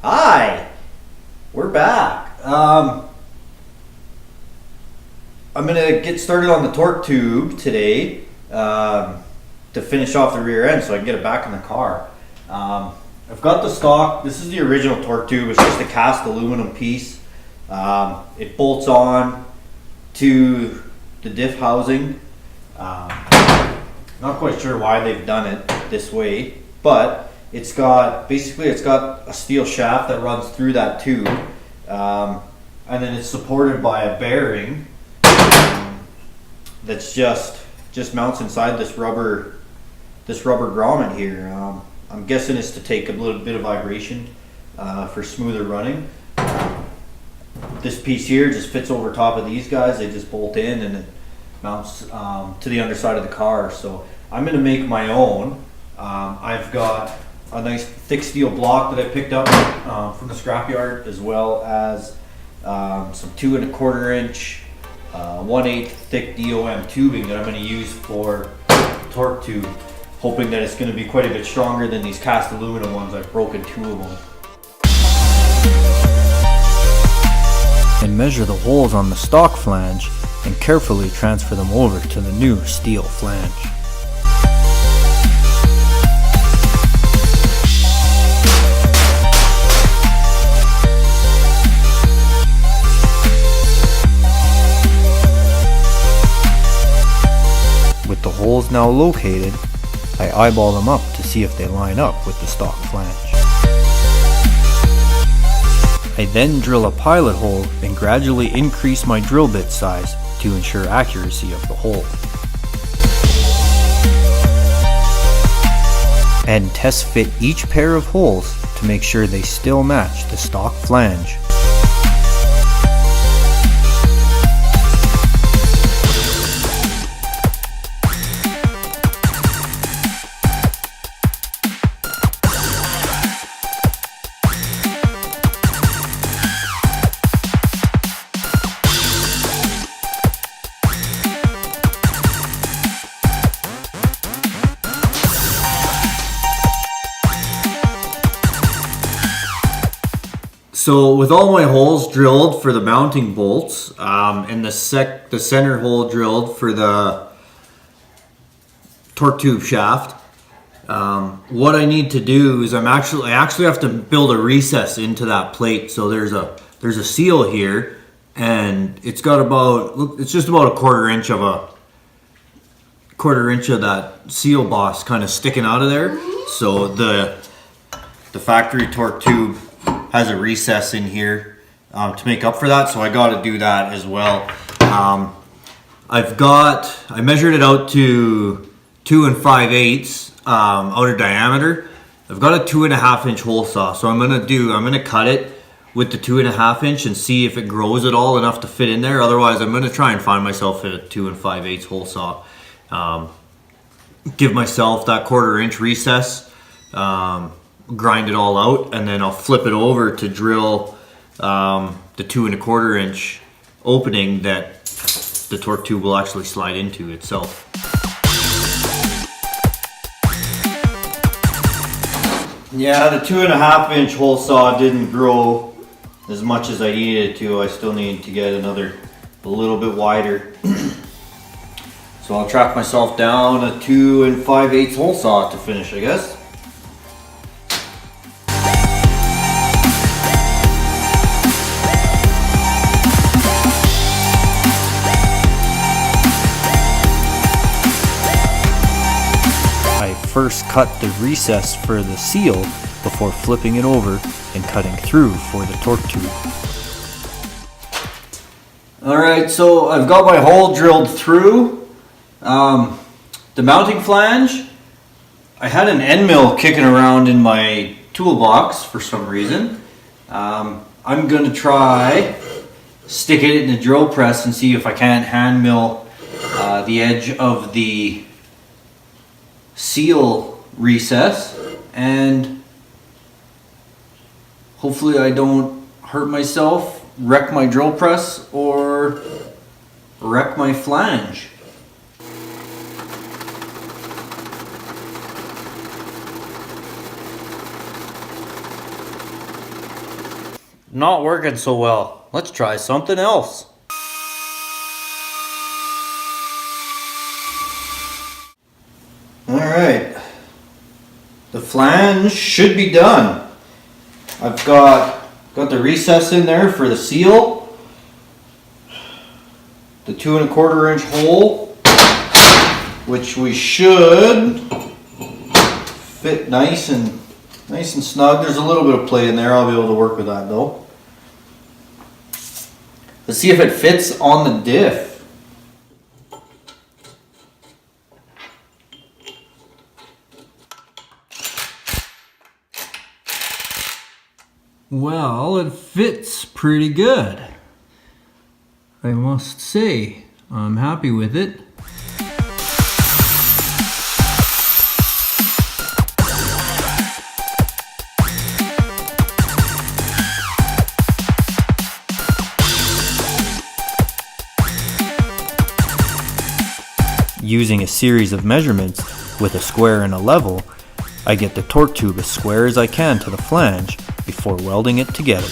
Hi, we're back. I'm gonna get started on the torque tube today to finish off the rear end so I can get it back in the car. I've got the stock. This is the original torque tube. It's just a cast aluminum piece. It bolts on to the diff housing. Not quite sure why they've done it this way, but it's got a steel shaft that runs through that tube, and then it's supported by a bearing that's just mounts inside this rubber grommet here. I'm guessing it's to take a little bit of vibration for smoother running. This piece here just fits over top of these guys. They just bolt in and it mounts to the underside of the car. So I'm going to make my own. I've got a nice thick steel block that I picked up from the scrapyard, as well as some 2 1/4 inch 1/8 thick DOM tubing that I'm going to use for torque tube, hoping that it's going to be quite a bit stronger than these cast aluminum ones. I've broken 2 of them. And measure the holes on the stock flange and carefully transfer them over to the new steel flange. With the holes now located, I eyeball them up to see if they line up with the stock flange. I then drill a pilot hole and gradually increase my drill bit size to ensure accuracy of the hole. And test fit each pair of holes to make sure they still match the stock flange. So with all my holes drilled for the mounting bolts, and the center hole drilled for the torque tube shaft, what I need to do is I actually have to build a recess into that plate. So there's a seal here, and it's got just about a quarter inch of that seal boss kind of sticking out of there. So the factory torque tube has a recess in here to make up for that, so I got to do that as well. I measured it out to 2 5/8 outer diameter. I've got a 2 1/2 inch hole saw, so I'm gonna cut it with the 2 1/2 inch and see if it grows at all enough to fit in there. Otherwise, I'm gonna try and find myself a 2 5/8 hole saw. Give myself that 1/4 inch recess. Grind it all out, and then I'll flip it over to drill the 2 1/4 inch opening that the torque tube will actually slide into itself. Yeah, the 2 1/2 inch hole saw didn't grow as much as I needed it to. I still need to get a little bit wider. So I'll track myself down a 2 5/8 hole saw to finish, I guess. First cut the recess for the seal before flipping it over and cutting through for the torque tube. Alright, so I've got my hole drilled through. The mounting flange, I had an end mill kicking around in my toolbox for some reason. I'm going to try stick it in the drill press and see if I can't hand mill the edge of the seal recess, and hopefully I don't hurt myself, wreck my drill press, or wreck my flange. Not working so well. Let's try something else. Alright, the flange should be done. I've got the recess in there for the seal, the 2 1/4 inch hole, which we should fit nice and snug. There's a little bit of play in there, I'll be able to work with that though. Let's see if it fits on the diff. Well, it fits pretty good. I must say, I'm happy with it. Using a series of measurements with a square and a level, I get the torque tube as square as I can to the flange before welding it together.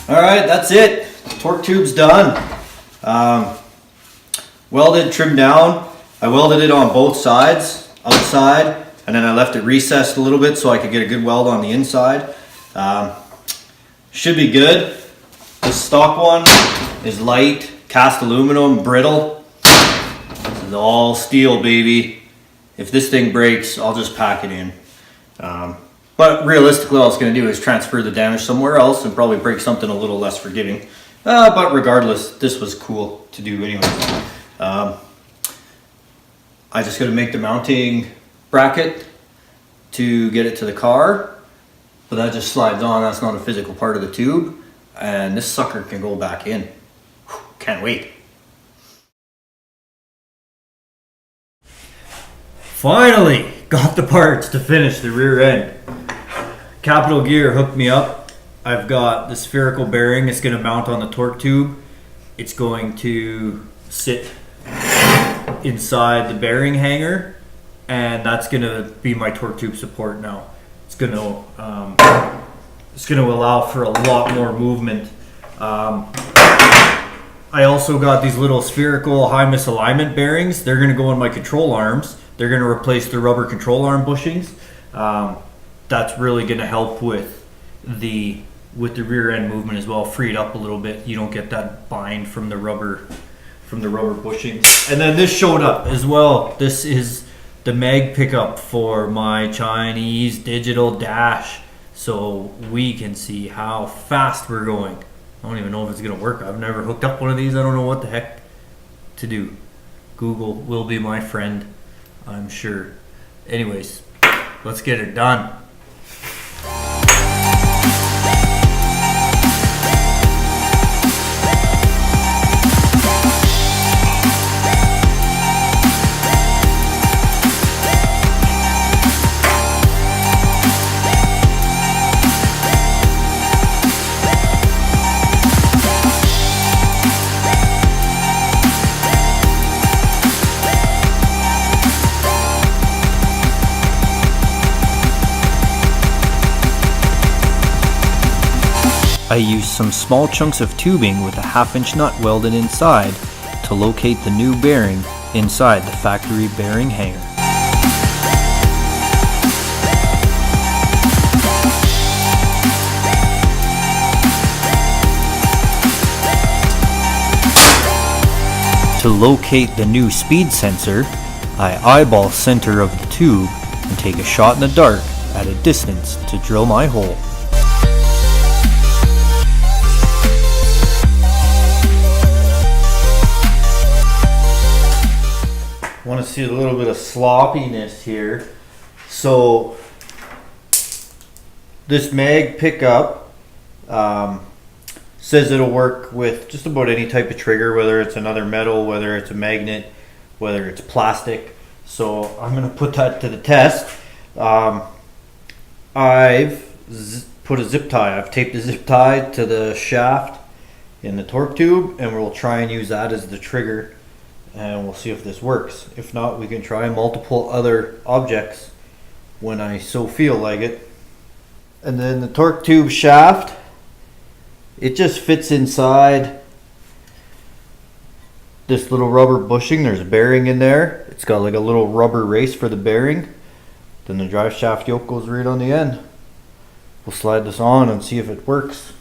Alright, that's it. Torque tube's done. Welded, trimmed down. I welded it on both sides, outside, and then I left it recessed a little bit so I could get a good weld on the inside. Should be good. The stock one is light, cast aluminum, brittle. This is all steel, baby. If this thing breaks, I'll just pack it in. But realistically, all it's going to do is transfer the damage somewhere else and probably break something a little less forgiving. But regardless, this was cool to do anyway. I just got to make the mounting bracket to get it to the car. But that just slides on. That's not a physical part of the tube. And this sucker can go back in. Whew, can't wait. Finally got the parts to finish the rear end. Capital Gear hooked me up. I've got the spherical bearing. It's going to mount on the torque tube. It's going to sit inside the bearing hanger, and that's going to be my torque tube support now. It's going to allow for a lot more movement. I also got these little spherical high misalignment bearings. They're going to go in my control arms. They're going to replace the rubber control arm bushings. That's really going to help with the rear end movement as well. Free it up a little bit. You don't get that bind from the rubber bushings. And then this showed up as well. This is the mag pickup for my Chinese digital dash, so we can see how fast we're going. I don't even know if it's going to work. I've never hooked up one of these. I don't know what the heck to do. Google will be my friend, I'm sure. Anyways, let's get it done. I used some small chunks of tubing with a 1/2 inch nut welded inside to locate the new bearing inside the factory bearing hanger. To locate the new speed sensor, I eyeball center of the tube and take a shot in the dark at a distance to drill my hole. Want to see a little bit of sloppiness here. So this mag pickup Says it'll work with just about any type of trigger, whether it's another metal, whether it's a magnet, whether it's plastic. So I'm going to put that to the test. I've put a zip tie. I've taped a zip tie to the shaft in the torque tube, and we'll try and use that as the trigger, and we'll see if this works. If not, we can try multiple other objects when I so feel like it. And then the torque tube shaft, it just fits inside this little rubber bushing. There's a bearing in there. It's got like a little rubber race for the bearing. Then the drive shaft yoke goes right on the end. We'll slide this on and see if it works.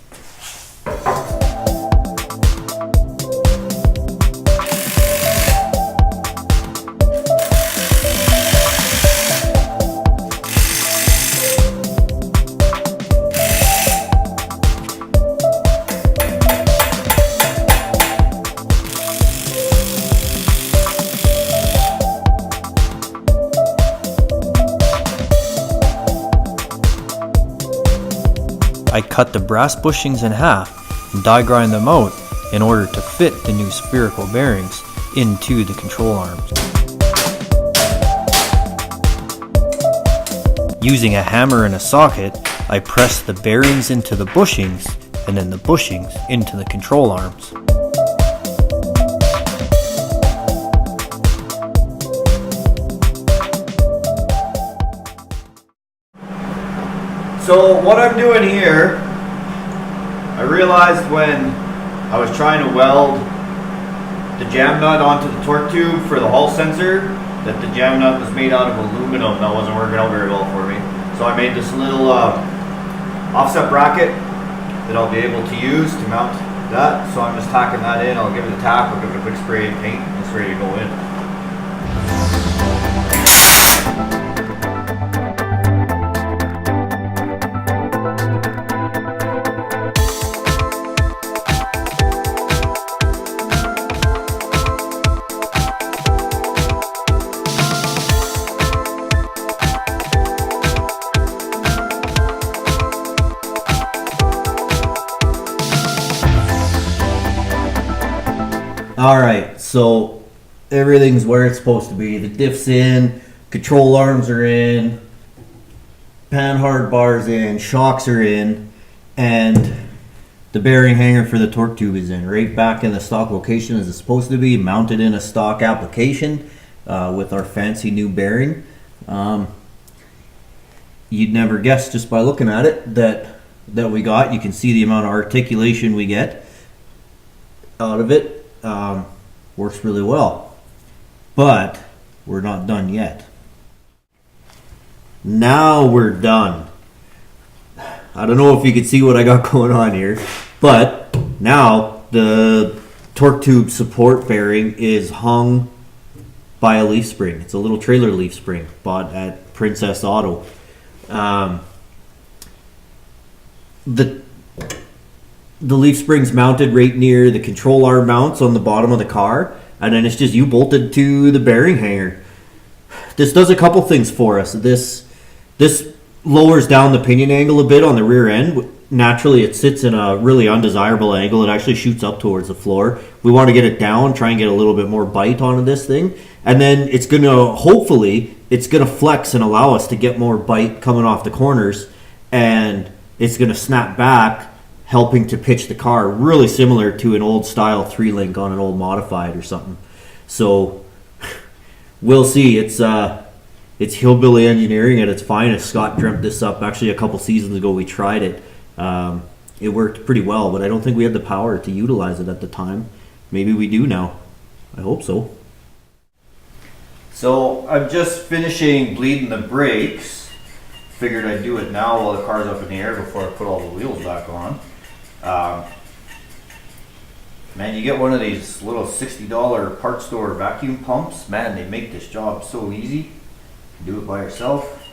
I cut the brass bushings in half and die grind them out in order to fit the new spherical bearings into the control arms. Using a hammer and a socket, I press the bearings into the bushings and then the bushings into the control arms. So what I'm doing here, I realized when I was trying to weld the jam nut onto the torque tube for the Hall sensor that the jam nut was made out of aluminum. That wasn't working out very well for me. So I made this little offset bracket that I'll be able to use to mount that. So I'm just tacking that in. I'll give it a tap, I'll give it a quick spray of paint, and it's ready to go in. Alright, so everything's where it's supposed to be. The diff's in, control arms are in, panhard bars in, shocks are in, and the bearing hanger for the torque tube is in. Right back in the stock location as it's supposed to be, mounted in a stock application with our fancy new bearing. You'd never guess just by looking at it that we got. You can see the amount of articulation we get out of it. Works really well, but we're not done yet. Now we're done. I don't know if you can see what I got going on here, but now the torque tube support bearing is hung by a leaf spring. It's a little trailer leaf spring bought at Princess Auto. The leaf spring's mounted right near the control arm mounts on the bottom of the car, and then it's just U-bolted to the bearing hanger. This does a couple things for us. This lowers down the pinion angle a bit on the rear end. Naturally, it sits in a really undesirable angle. It actually shoots up towards the floor. We want to get it down, try and get a little bit more bite onto this thing, and then it's going to, hopefully, it's going to flex and allow us to get more bite coming off the corners, and it's going to snap back, helping to pitch the car, really similar to an old style 3-link on an old modified or something. So we'll see. It's hillbilly engineering at its finest. Scott dreamt this up actually a couple seasons ago. We tried it. It worked pretty well, but I don't think we had the power to utilize it at the time. Maybe we do now. I hope so. So I'm just finishing bleeding the brakes. Figured I'd do it now while the car's up in the air before I put all the wheels back on. Man, you get one of these little $60 parts store vacuum pumps. Man, they make this job so easy. You can do it by yourself,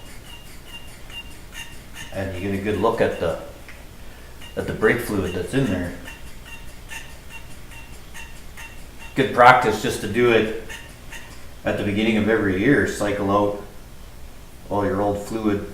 and you get a good look at the brake fluid that's in there. Good practice just to do it at the beginning of every year. Cycle out all your old fluid.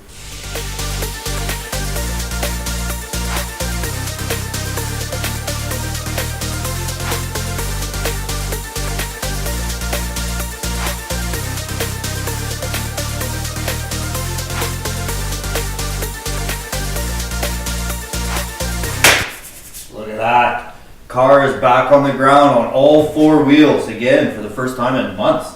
at that. Car is back on the ground on all 4 wheels again for the first time in months.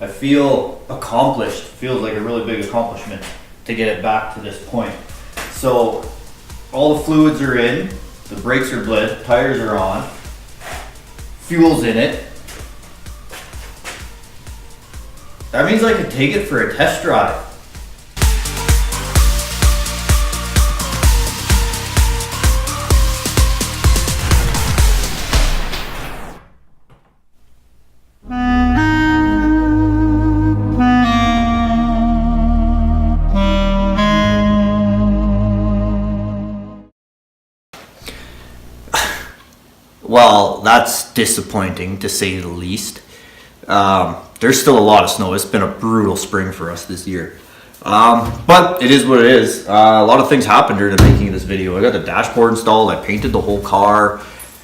I feel accomplished. Feels like a really big accomplishment to get it back to this point. So all the fluids are in, the brakes are bled, tires are on, fuel's in it. That means I can take it for a test drive. Well, that's disappointing to say the least. There's still a lot of snow. It's been a brutal spring for us this year. But it is what it is. A lot of things happened during the making of this video. I got the dashboard installed. I painted the whole car.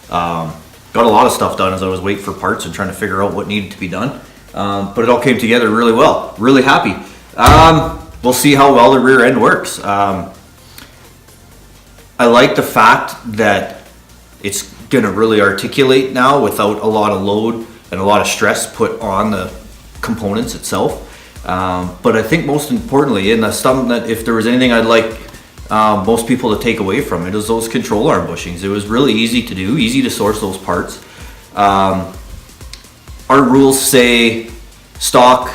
Got a lot of stuff done as I was waiting for parts and trying to figure out what needed to be done. But it all came together really well. Really happy. We'll see how well the rear end works. I like the fact that it's going to really articulate now without a lot of load and a lot of stress put on the components itself. But I think most importantly, and that's something that if there was anything I'd like most people to take away from it, is those control arm bushings. It was really easy to do, easy to source those parts. Our rules say stock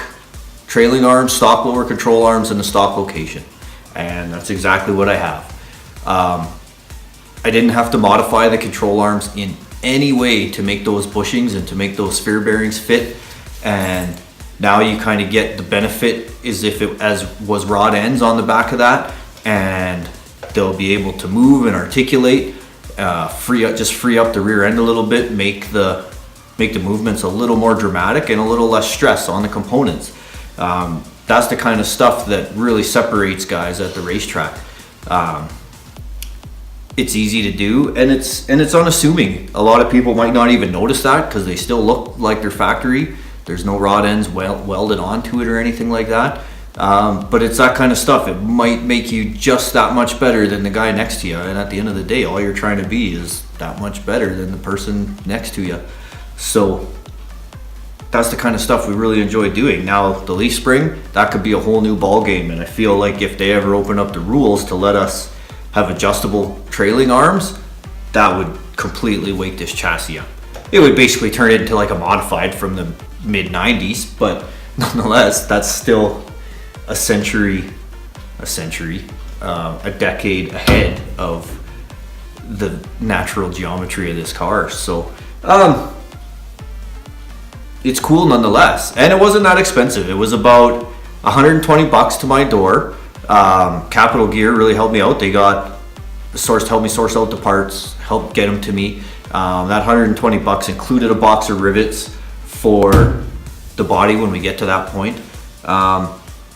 trailing arms, stock lower control arms, and the stock location. And that's exactly what I have. I didn't have to modify the control arms in any way to make those bushings and to make those sphere bearings fit. And now you kind of get the benefit as if it was rod ends on the back of that, and they'll be able to move and articulate, free up the rear end a little bit, make the movements a little more dramatic and a little less stress on the components. That's the kind of stuff that really separates guys at the racetrack. It's easy to do, and it's unassuming. A lot of people might not even notice that because they still look like they're factory. There's no rod ends welded onto it or anything like that. But it's that kind of stuff. It might make you just that much better than the guy next to you. And at the end of the day, all you're trying to be is that much better than the person next to you. So that's the kind of stuff we really enjoy doing. Now, the leaf spring, that could be a whole new ball game. And I feel like if they ever open up the rules to let us have adjustable trailing arms, that would completely wake this chassis up. It would basically turn it into like a modified from the mid 90s, but nonetheless, that's still a decade ahead of the natural geometry of this car. So it's cool nonetheless, and it wasn't that expensive. It was about 120 bucks to my door. Capital Gear really helped me out. They helped me source out the parts, helped get them to me. That 120 bucks included a box of rivets for the body when we get to that point.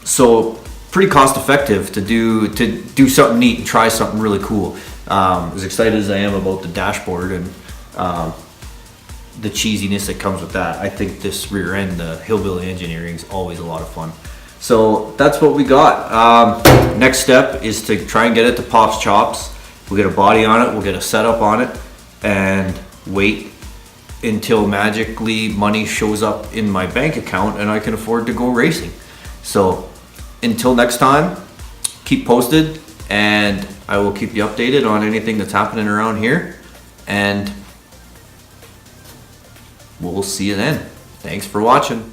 So pretty cost effective to do something neat and try something really cool. As excited as I am about the dashboard and the cheesiness that comes with that, I think this rear end, the Hillbilly Engineering, is always a lot of fun. So that's what we got. Next step is to try and get it to Pop's Chops. We'll get a body on it, we'll get a setup on it, and wait until magically money shows up in my bank account and I can afford to go racing. So until next time, keep posted, and I will keep you updated on anything that's happening around here, and we'll see you then. Thanks for watching.